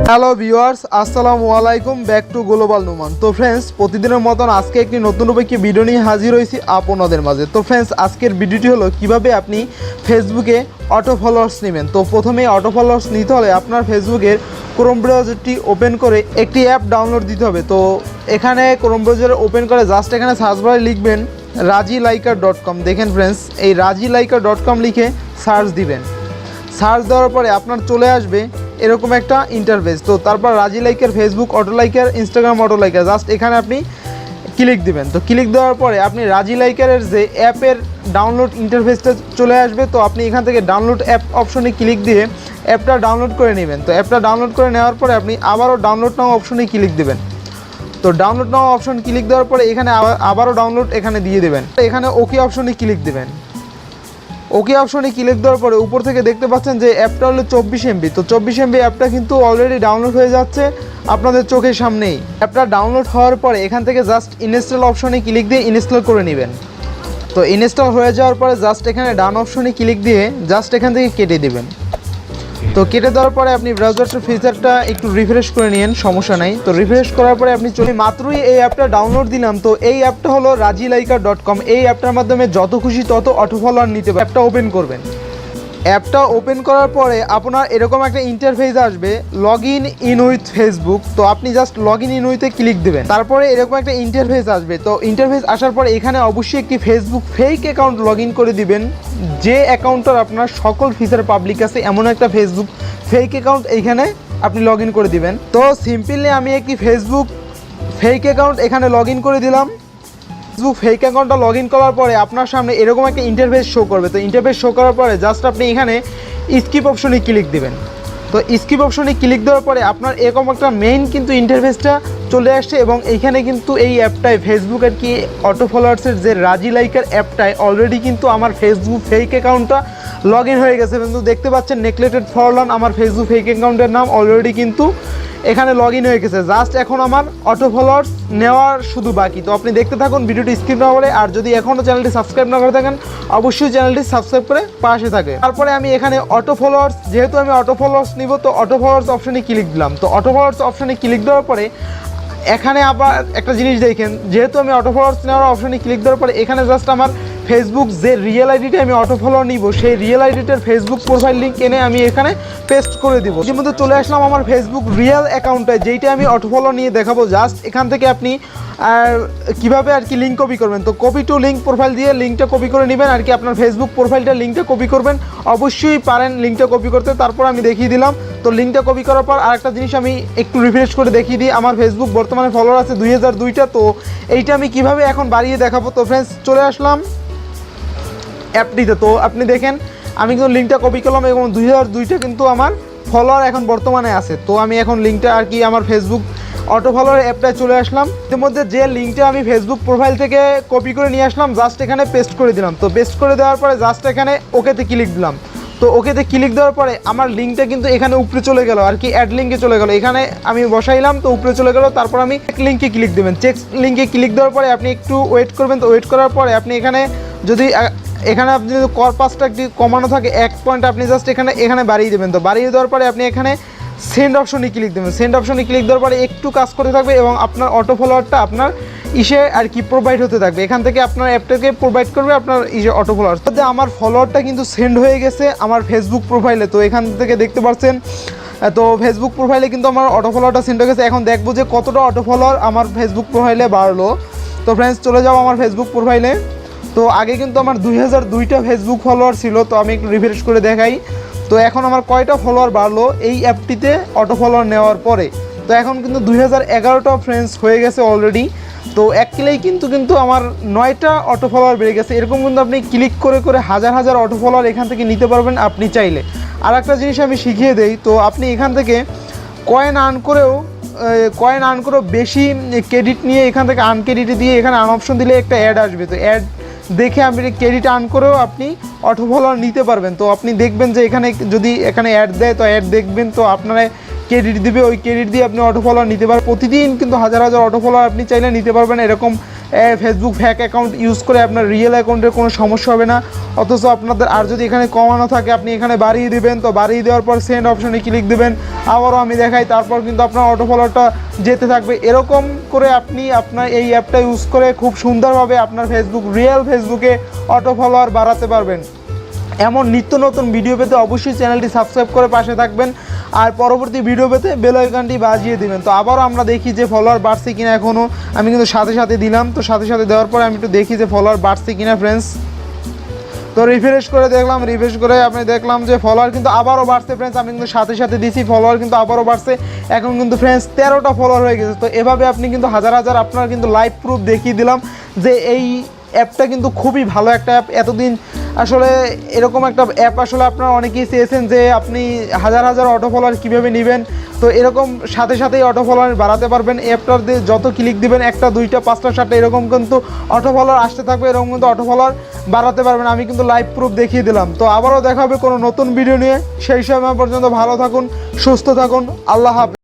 Hello viewers, আসসালামু আলাইকুম, back to global Numan. তো ফ্রেন্ডস, প্রতিদিনের মতন আজকে একটি নতুন রূপে ভিডিও নিয়ে হাজির হয়েছি আপনাদের মাঝে। তো ফ্রেন্ডস, আজকের ভিডিওটি হলো কিভাবে আপনি ফেসবুকে অটো ফলোয়ার্স নেবেন। তো প্রথমে অটো ফলোয়ার্স নিতে হলে আপনার ফেসবুকের ক্রোম ব্রাউজারটি ওপেন করে একটি অ্যাপ ডাউনলোড দিতে হবে। তো এখানে ক্রোম ব্রাউজার ওপেন করে জাস্ট এখানে সার্চ বারে লিখবেন rajilaika.com। দেখেন ফ্রেন্ডস, এই rajilaika.com লিখে সার্চ দিবেন। সার্চ দেওয়ার পরে আপনার চলে আসবে এরকম একটা ইন্টারফেস। তো তারপর রাজিলাইকার Facebook auto liker, Instagram auto liker, just এখানে আপনি ক্লিক দিবেন। তো ক্লিক দেওয়ার পরে আপনি রাজিলাইকারের যে অ্যাপের ডাউনলোড ইন্টারফেসটা চলে আসবে। তো আপনি এখান থেকে ডাউনলোড অ্যাপ অপশনে ক্লিক দিয়ে অ্যাপটা ডাউনলোড করে নেবেন। তো অ্যাপটা ডাউনলোড করে নেওয়ার পরে আপনি আবারও ডাউনলোড নাও অপশনে ক্লিক দেবেন। তো ডাউনলোড নাও অপশন ক্লিক দেওয়ার পরে এখানে আবারও ডাউনলোড এখানে দিয়ে দেবেন। এখানে ওকে অপশনে ক্লিক দেবেন। ওকে অপশনে ক্লিক দেওয়ার পরে উপর থেকে দেখতে পাচ্ছেন যে অ্যাপটা হলো 24 MB। তো 24 MB অ্যাপটা কিন্তু অলরেডি ডাউনলোড হয়ে যাচ্ছে আপনাদের চোখের সামনেই। অ্যাপটা ডাউনলোড হওয়ার পরে এখান থেকে জাস্ট ইনস্টল অপশনে ক্লিক দিয়ে ইনস্টল করে নেবেন। তো ইনস্টল হয়ে যাওয়ার পরে জাস্ট এখানে ডান অপশনে ক্লিক দিয়ে জাস্ট এখান থেকে কেটে দেবেন। তো কেটে দেওয়ার পরে আপনি ব্রাউজারটার ফিচারটা একটু রিফ্রেশ করে নিন, সমস্যা নাই। তো রিফ্রেশ করার পরে আপনি মাত্রই এই অ্যাপটা ডাউনলোড দিলাম। তো এই অ্যাপটা হলো rajilaika.com। এই অ্যাপটার মাধ্যমে যত খুশি তত অটো ফলোয়ার নিতে পারবেন। অ্যাপটা ওপেন করবেন। অ্যাপটা ওপেন করার পরে আপনার এরকম একটা ইন্টারফেস আসবে, লগ ইন উইথ ফেসবুক। তো আপনি জাস্ট লগ ইন উইথে ক্লিক দেবেন। তারপরে এরকম একটা ইন্টারফেস আসবে। তো ইন্টারফেস আসার পরে এখানে অবশ্যই একটি Facebook fake account log in করে দিবেন, যে অ্যাকাউন্টটার আপনার সকল ফিচার পাবলিক আছে এমন একটা ফেসবুক ফেক অ্যাকাউন্ট এইখানে আপনি লগ ইন করে দিবেন। তো সিম্পলি আমি একটি ফেসবুক ফেক অ্যাকাউন্ট এখানে লগ ইন করে দিলাম। ফেসবুক ফেক অ্যাকাউন্টটা লগ ইন করার পরে আপনার সামনে এরকম একটা ইন্টারফেস শো করবে। তো ইন্টারফেস শো করার পরে জাস্ট আপনি এখানে স্কিপ অপশনে ক্লিক দিবেন। তো স্কিপ অপশনে ক্লিক দেওয়ার পরে আপনার এরকম একটা মেইন কিন্তু ইন্টারফেসটা চলে আসছে এবং এইখানে কিন্তু এই অ্যাপটায় ফেসবুক আর কি অটো ফলোয়ার্সের যে রাজিলাইকার অ্যাপটায় অলরেডি কিন্তু আমার ফেসবুক ফেক অ্যাকাউন্টটা লগ ইন হয়ে গেছে। কিন্তু দেখতে পাচ্ছেন নেগলেক্টেড ফরলন, আমার ফেসবুক ফেক অ্যাকাউন্টের নাম অলরেডি কিন্তু এখানে লগ ইন হয়ে গেছে। জাস্ট এখন আমার অটো ফলোয়ার্স নেওয়ার শুধু বাকি। তো আপনি দেখতে থাকুন ভিডিওটি স্কিপ না করে। আর যদি এখনও চ্যানেলটি সাবস্ক্রাইব না করে থাকেন অবশ্যই চ্যানেলটি সাবস্ক্রাইব করে পাশে থাকে। তারপরে আমি এখানে অটো ফলোয়ার্স, যেহেতু আমি অটো ফলোয়ার্স নিব, তো অটো ফলোয়ার্স অপশনে ক্লিক দিলাম। তো অটো ফলোয়ার্স অপশনে ক্লিক দেওয়ার পরে এখানে আবার একটা জিনিস দেখেন, যেহেতু আমি অটো ফলোয়ার্স নেওয়ার অপশনে ক্লিক দেওয়ার পরে এখানে জাস্ট আমার ফেসবুক যে রিয়েল আইডিটা আমি অটো ফলোয়ার নিব সেই রিয়েল আইডিটার ফেসবুক প্রোফাইল লিঙ্ক এনে আমি এখানে পেস্ট করে দিব। ইতিমধ্যে চলে আসলাম আমার ফেসবুক রিয়েল অ্যাকাউন্টে, যেইটা আমি অটো ফলোয়ার নিয়ে দেখাবো। জাস্ট এখান থেকে আপনি কীভাবে আর কি লিঙ্ক কপি করবেন। তো কপি টু লিঙ্ক প্রোফাইল দিয়ে লিঙ্কটা কপি করে নেবেন আর কি। আপনার ফেসবুক প্রোফাইলটা লিঙ্কটা কপি করবেন, অবশ্যই পারেন লিঙ্কটা কপি করতে। তারপর আমি দেখিয়ে দিলাম। তো লিঙ্কটা কপি করার পর আরেকটা জিনিস আমি একটু রিফ্রেশ করে দেখিয়ে দিই। আমার ফেসবুক বর্তমানে ফলোয়ার আছে 2002টা। তো এইটা আমি কিভাবে এখন বাড়িয়ে দেখাবো। তো ফ্রেন্ডস, চলে আসলাম অ্যাপটিতে। তো আপনি দেখেন আমি কিন্তু লিঙ্কটা কপি করলাম এবং 2002টা কিন্তু আমার ফলোয়ার এখন বর্তমানে আছে। তো আমি এখন লিঙ্কটা আর কি আমার ফেসবুক অটো ফলোয়ার অ্যাপটায় চলে আসলাম। এর মধ্যে যে লিঙ্কটা আমি ফেসবুক প্রোফাইল থেকে কপি করে নিয়ে আসলাম জাস্ট এখানে পেস্ট করে দিলাম। তো পেস্ট করে দেওয়ার পরে জাস্ট এখানে ওকেতে ক্লিক দিলাম। তো ওকেতে ক্লিক দেওয়ার পরে আমার লিঙ্কটা কিন্তু এখানে উপরে চলে গেল আর কি, অ্যাড লিঙ্কে চলে গেল। এখানে আমি বসাইলাম তো উপরে চলে গেল। তারপর আমি চেক লিঙ্কে ক্লিক দেবেন। চেক লিঙ্কে ক্লিক দেওয়ার পরে আপনি একটু ওয়েট করবেন। তো ওয়েট করার পরে আপনি এখানে যদি আপনি যদি কর্পাসটা একটি কমানো থাকে 1 পয়েন্ট, আপনি জাস্ট এখানে বাড়িয়ে দেবেন। তো বাড়িয়ে দেওয়ার পরে আপনি এখানে সেন্ড অপশনে ক্লিক দেবেন। সেন্ড অপশনে ক্লিক দেওয়ার পরে একটু কাজ করে থাকবে এবং আপনার অটো ফলোয়ারটা আপনার ইসে আর কি প্রোভাইড হতে থাকবে। এখান থেকে আপনার অ্যাপটাকে প্রোভাইড করবে আপনার ইসে অটো ফলোয়ার। তো আমার ফলোয়ারটা কিন্তু সেন্ড হয়ে গেছে আমার ফেসবুক প্রোফাইলে। তো এখান থেকে দেখতে পাচ্ছেন, তো ফেসবুক প্রোফাইলে কিন্তু আমার অটো ফলোয়ারটা সেন্ড হয়ে গেছে। এখন দেখবো যে কতটা অটো ফলোয়ার আমার ফেসবুক প্রোফাইলে বাড়লো। তো ফ্রেন্ডস, চলে যাও আমার ফেসবুক প্রোফাইলে। তো আগে কিন্তু আমার 2002টা ফেসবুক ফলোয়ার ছিল। তো আমি একটু রিফ্রেশ করে দেখাই। তো এখন আমার কয়টা ফলোয়ার বাড়লো এই অ্যাপটিতে অটো ফলোয়ার নেওয়ার পরে। তো এখন কিন্তু 2011টা ফ্রেন্ডস হয়ে গেছে অলরেডি। তো এক ক্লিকেই কিন্তু আমার 9টা অটো ফলোয়ার বেড়ে গেছে। এরকম কিন্তু আপনি ক্লিক করে করে হাজার হাজার অটো ফলোয়ার এখান থেকে নিতে পারবেন আপনি চাইলে। আর একটা জিনিস আমি শিখিয়ে দেই। তো আপনি এখান থেকে কয়েন আর্ন করেও বেশি ক্রেডিট নিয়ে এখান থেকে আনক্রেডিট দিয়ে এখানে আন অপশন দিলে একটা অ্যাড আসবে। তো অ্যাড দেখে আপনি ক্রেডিট আর্ন করেও আপনি অটো ফলোয়ার নিতে পারবেন। তো আপনি দেখবেন যে এখানে যদি এখানে অ্যাড দেয় তো অ্যাড দেখবেন, তো আপনারা ক্রেডিট দিবে, ওই ক্রেডিট দিয়ে আপনি অটো ফলোয়ার নিতে পারবেন। প্রতিদিন কিন্তু হাজার হাজার অটো ফলোয়ার আপনি চাইলে নিতে পারবেন। এরকম ফেসবুক ফ্যাক অ্যাকাউন্ট ইউজ করে আপনার রিয়েল অ্যাকাউন্টের কোনো সমস্যা হবে না। অথচ আপনাদের আর যদি এখানে কমানো থাকে আপনি এখানে বাড়িয়ে দেবেন। তো বাড়িয়ে দেওয়ার পর সেন্ড অপশনে ক্লিক দেবেন। আবারও আমি দেখাই, তারপর কিন্তু আপনার অটো ফলোয়ারটা যেতে থাকবে। এরকম করে আপনি আপনার এই অ্যাপটা ইউজ করে খুব সুন্দরভাবে আপনার রিয়েল ফেসবুকে অটো ফলোয়ার বাড়াতে পারবেন। এমন নিত্য নতুন ভিডিও পেতে অবশ্যই চ্যানেলটি সাবস্ক্রাইব করে পাশে থাকবেন, আর পরবর্তী ভিডিও পেতে বেল আইকনটি বাজিয়ে দিবেন। তো আবারও আমরা দেখি যে ফলোয়ার বাড়ছে কিনা। এখনও আমি কিন্তু সাথে সাথে দিলাম, তো সাথে সাথে দেওয়ার পরে আমি একটু দেখি যে ফলোয়ার বাড়ছে কিনা ফ্রেন্ডস। তো রিফ্রেশ করে দেখলাম, রিফ্রেশ করে আপনি দেখলাম যে ফলোয়ার কিন্তু আবারও বাড়ছে ফ্রেন্ডস। আমি কিন্তু সাথে সাথে দিছি, ফলোয়ার কিন্তু আবারও বাড়ছে। এখন কিন্তু ফ্রেন্ডস 13টা ফলোয়ার হয়ে গেছে। তো এভাবে আপনি কিন্তু হাজার হাজার আপনার কিন্তু লাইভ প্রুফ দেখিয়ে দিলাম যে এই অ্যাপটা কিন্তু খুবই ভালো একটা অ্যাপ। এতদিন আসলে এরকম একটা অ্যাপ আসলে আপনারা অনেকেই চেয়েছেন যে আপনি হাজার হাজার অটো ফলোয়ার কীভাবে নেবেন। তো এরকম সাথে সাথেই অটো ফলোয়ার বাড়াতে পারবেন। অ্যাপটার দিয়ে যত ক্লিক দিবেন, একটা দুইটা পাঁচটা সাতটা এরকম কিন্তু অটো ফলোয়ার আসতে থাকবে, এরকম কিন্তু অটো ফলোয়ার বাড়াতে পারবেন। আমি কিন্তু লাইভ প্রুফ দেখিয়ে দিলাম। তো আবারও দেখা হবে কোনো নতুন ভিডিও নিয়ে। সেই সময় পর্যন্ত ভালো থাকুন, সুস্থ থাকুন, আল্লাহ হাফেজ।